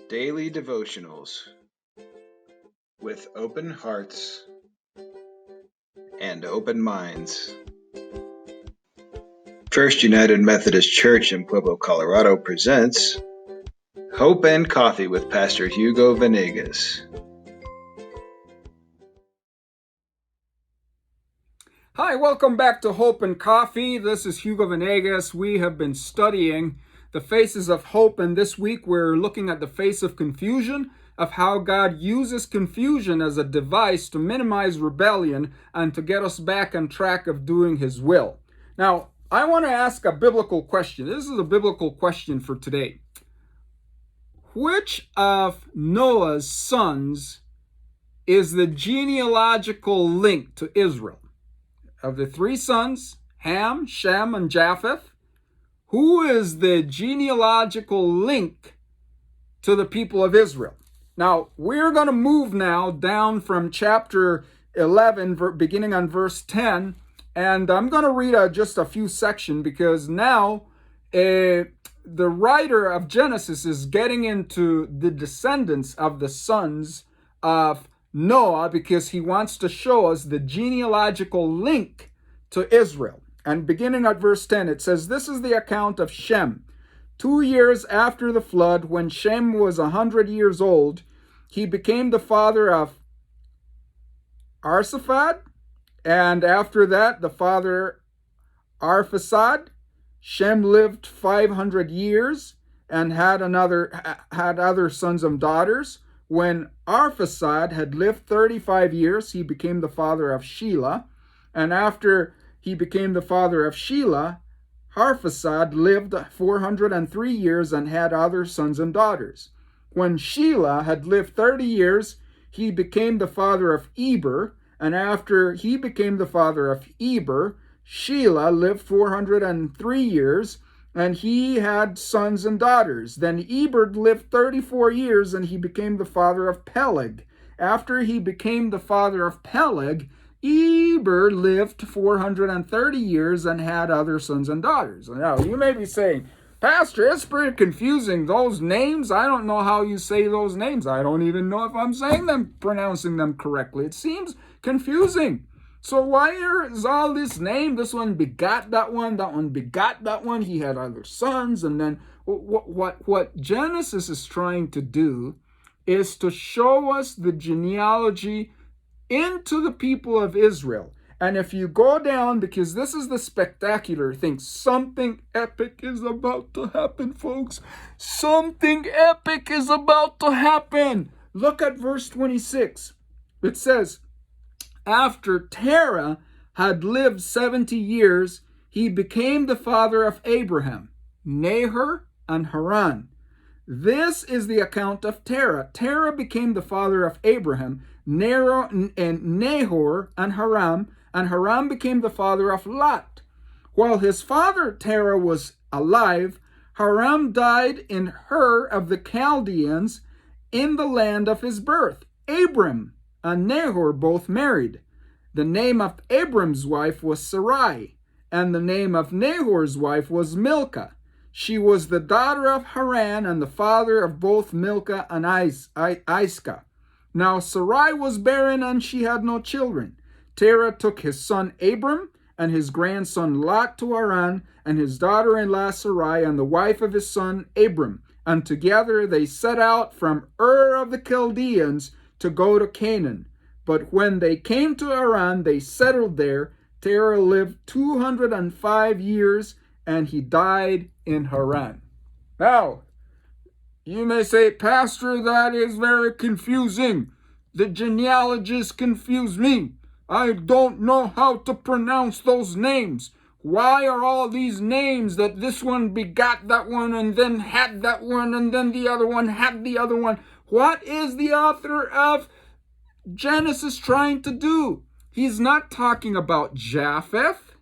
Daily Devotionals with open hearts and open minds. First United Methodist Church in Pueblo, Colorado presents Hope and Coffee with Pastor Hugo Venegas. Hi, welcome back to Hope and Coffee. This is Hugo Venegas. We have been studying the faces of hope, and this week we're looking at the face of confusion, of how God uses confusion as a device to minimize rebellion and to get us back on track of doing His will. Now, I want to ask a biblical question. This is a biblical question for today. Which of Noah's sons is the genealogical link to Israel? Of the three sons, Ham, Shem, and Japheth, who is the genealogical link to the people of Israel? Now, we're going to move now down from chapter 11, beginning on verse 10, and I'm going to read just a few sections because now the writer of Genesis is getting into the descendants of the sons of Noah because he wants to show us the genealogical link to Israel. And beginning at verse 10, it says, "This is the account of Shem. 2 years after the flood, when Shem was 100 years old, he became the father of Arphaxad, and after that the father Arphaxad. Shem lived 500 years and had other sons and daughters. When Arphaxad had lived 35 years, he became the father of Shelah. And after he became the father of Shelah, Arphaxad lived 403 years and had other sons and daughters. When Shelah had lived 30 years, he became the father of Eber. And after he became the father of Eber, Shelah lived 403 years, and he had sons and daughters. Then Eber lived 34 years, and he became the father of Peleg. After he became the father of Peleg, Eber lived 430 years and had other sons and daughters. Now, you may be saying, Pastor, it's pretty confusing. Those names, I don't know how you say those names. I don't even know if I'm pronouncing them correctly. It seems confusing. So why is all this name? This one begot that one begot that one. He had other sons. And then what Genesis is trying to do is to show us the genealogy into the people of Israel. And if you go down, because this is the spectacular thing, something epic is about to happen, folks. Something epic is about to happen. Look at verse 26. It says, after Terah had lived 70 years, he became the father of Abraham, Nahor, and Haran. This is the account of Terah. Terah became the father of Abraham, Nahor, and Haran became the father of Lot. While his father Terah was alive, Haran died in Ur of the Chaldeans in the land of his birth. Abram and Nahor both married. The name of Abram's wife was Sarai, and the name of Nahor's wife was Milcah. She was the daughter of Haran and the father of both Milcah and Iscah. Now Sarai was barren and she had no children. Terah took his son Abram and his grandson Lot to Haran, and his daughter-in-law Sarai and the wife of his son Abram. And together they set out from Ur of the Chaldeans to go to Canaan. But when they came to Haran, they settled there. Terah lived 205 years, and he died in Haran. Now, you may say, Pastor, that is very confusing. The genealogists confuse me. I don't know how to pronounce those names. Why are all these names that this one begot that one and then had that one and then the other one had the other one? What is the author of Genesis trying to do? He's not talking about Japheth.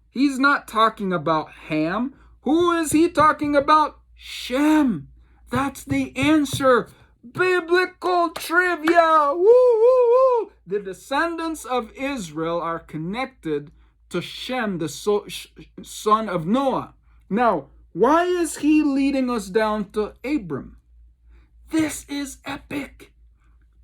He's not talking about Ham. Who is he talking about? Shem. That's the answer. Biblical trivia. Woo, woo, woo. The descendants of Israel are connected to Shem, the son of Noah. Now, why is he leading us down to Abram? This is epic.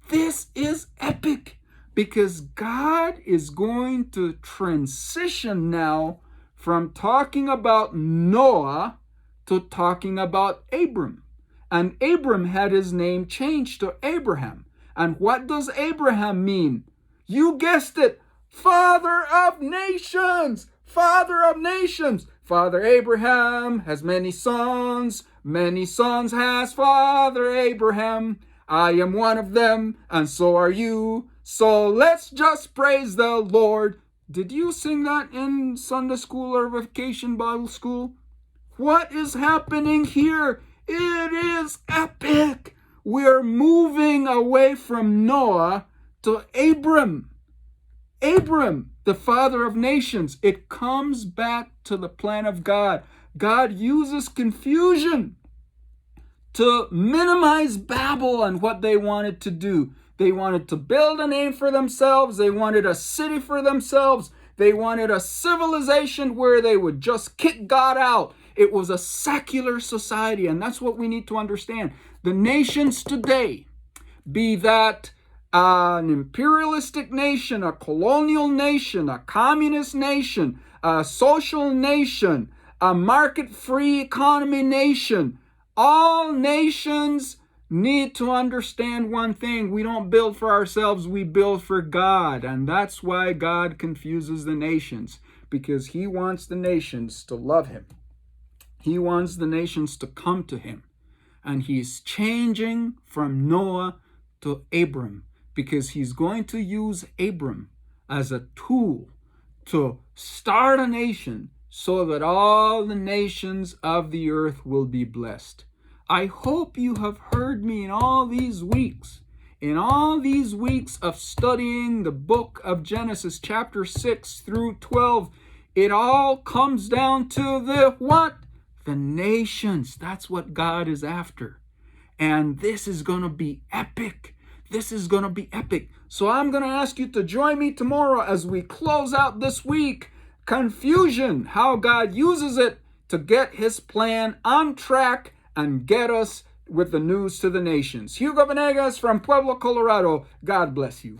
This is epic because God is going to transition now from talking about Noah to talking about Abram. And Abram had his name changed to Abraham. And what does Abraham mean? You guessed it, Father of nations, Father of nations. Father Abraham has many sons has Father Abraham. I am one of them, and so are you. So let's just praise the Lord. Did you sing that in Sunday school or vacation Bible school? What is happening here? It is epic. We're moving away from Noah to Abram. Abram, the father of nations. It comes back to the plan of God. God uses confusion to minimize Babel and what they wanted to do. They wanted to build a name for themselves. They wanted a city for themselves. They wanted a civilization where they would just kick God out. It was a secular society, and that's what we need to understand. The nations today, be that an imperialistic nation, a colonial nation, a communist nation, a social nation, a market-free economy nation, all nations need to understand one thing. We don't build for ourselves, we build for God. And that's why God confuses the nations, because he wants the nations to love him. He wants the nations to come to him. And he's changing from Noah to Abram, because he's going to use Abram as a tool to start a nation so that all the nations of the earth will be blessed. I hope you have heard me in all these weeks of studying the book of Genesis, chapter 6 through 12. It all comes down to the what? The nations. That's what God is after. And this is going to be epic. This is going to be epic. So I'm going to ask you to join me tomorrow as we close out this week. Confusion, how God uses it to get his plan on track and get us with the news to the nations. Hugo Venegas from Pueblo, Colorado. God bless you.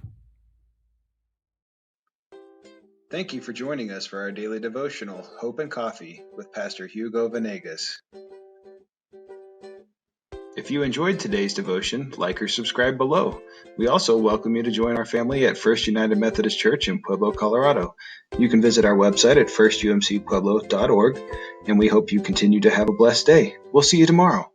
Thank you for joining us for our daily devotional, Hope and Coffee, with Pastor Hugo Venegas. If you enjoyed today's devotion, like or subscribe below. We also welcome you to join our family at First United Methodist Church in Pueblo, Colorado. You can visit our website at firstumcpueblo.org, and we hope you continue to have a blessed day. We'll see you tomorrow.